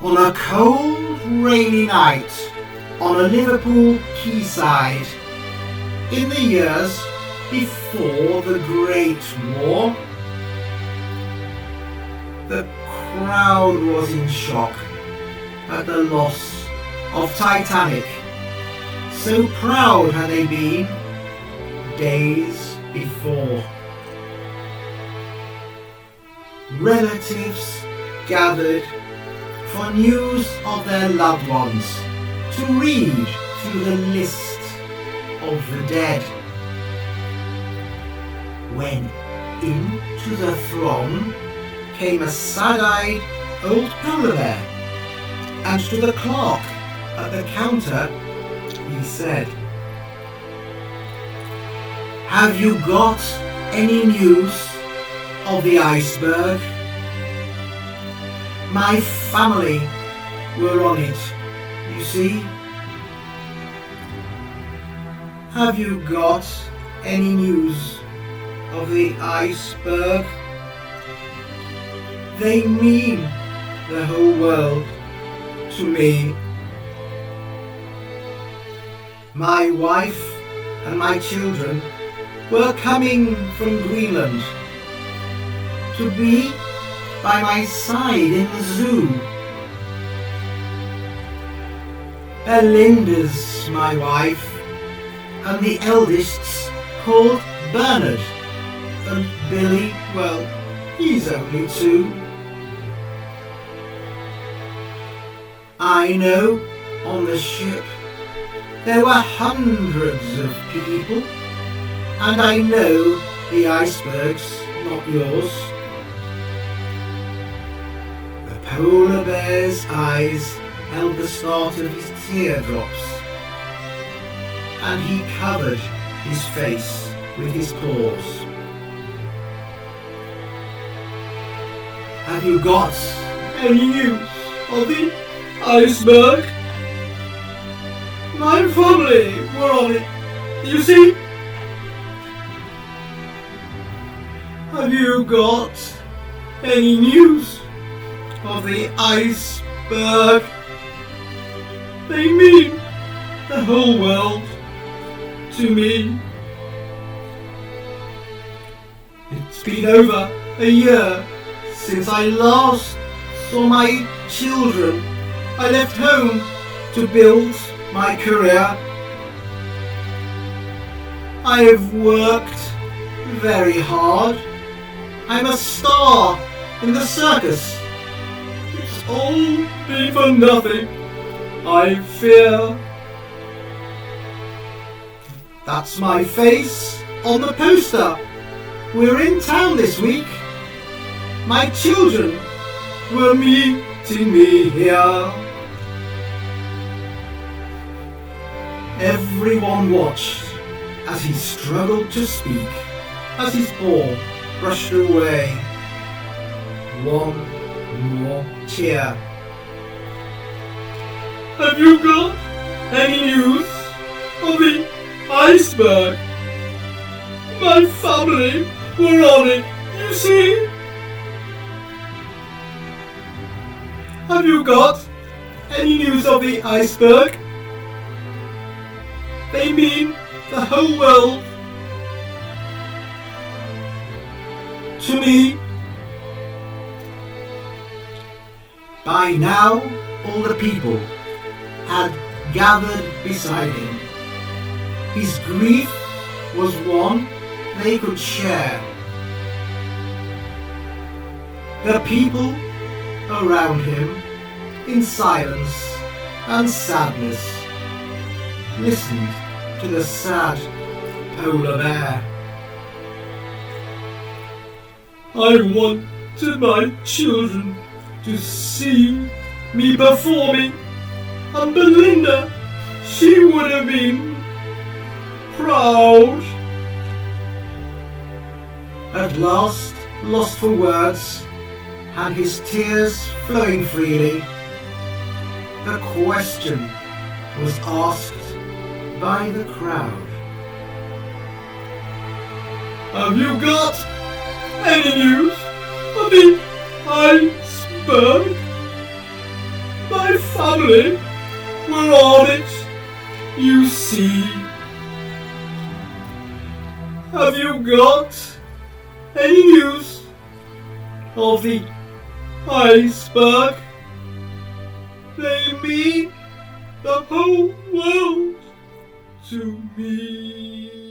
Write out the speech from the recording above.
On a cold, rainy night on a Liverpool quayside, in the years before the Great War, the crowd was in shock at the loss of Titanic. So proud had they been days before. Relatives gathered for news of their loved ones, to read through the list of the dead. When into the throng came a sad-eyed old polar bear, and to the clerk at the counter he said, "Have you got any news of the Iceberg? My family were on it, you see." "Have you got any news of the Iceberg? They mean the whole world to me. My wife and my children were coming from Greenland to be by my side in the zoo. Belinda's my wife, and the eldest's called Bernard, and Billy, well, he's only 2. I know on the ship there were hundreds of people, and I know the iceberg's not yours." The polar bear's eyes held the start of his teardrops, and he covered his face with his paws. "Have you got any news of the Iceberg? My family were on it, you see. Have you got any news of the Iceberg? They mean the whole world to me." It's been over a year since I last saw my children. I left home to build my career. I have worked very hard. I'm a star in the circus. It's all been for nothing, I fear. That's my face on the poster. We're in town this week. My children were meeting me here. Everyone watched as he struggled to speak, as his paw brushed away one more tear. "Have you got any news of the Iceberg? My family were on it, you see. Have you got any news of the Iceberg? They mean the whole world to me." By now all the people had gathered beside him. His grief was one they could share. The people around him, in silence and sadness, listened to the sad polar bear. "I wanted my children to see me performing, and Belinda, she would have been proud." At last, lost for words, and his tears flowing freely, the question was asked by the crowd Have you got any news of the iceberg? My family were on it, you see. Have you got any news of the iceberg? They mean the whole world to me.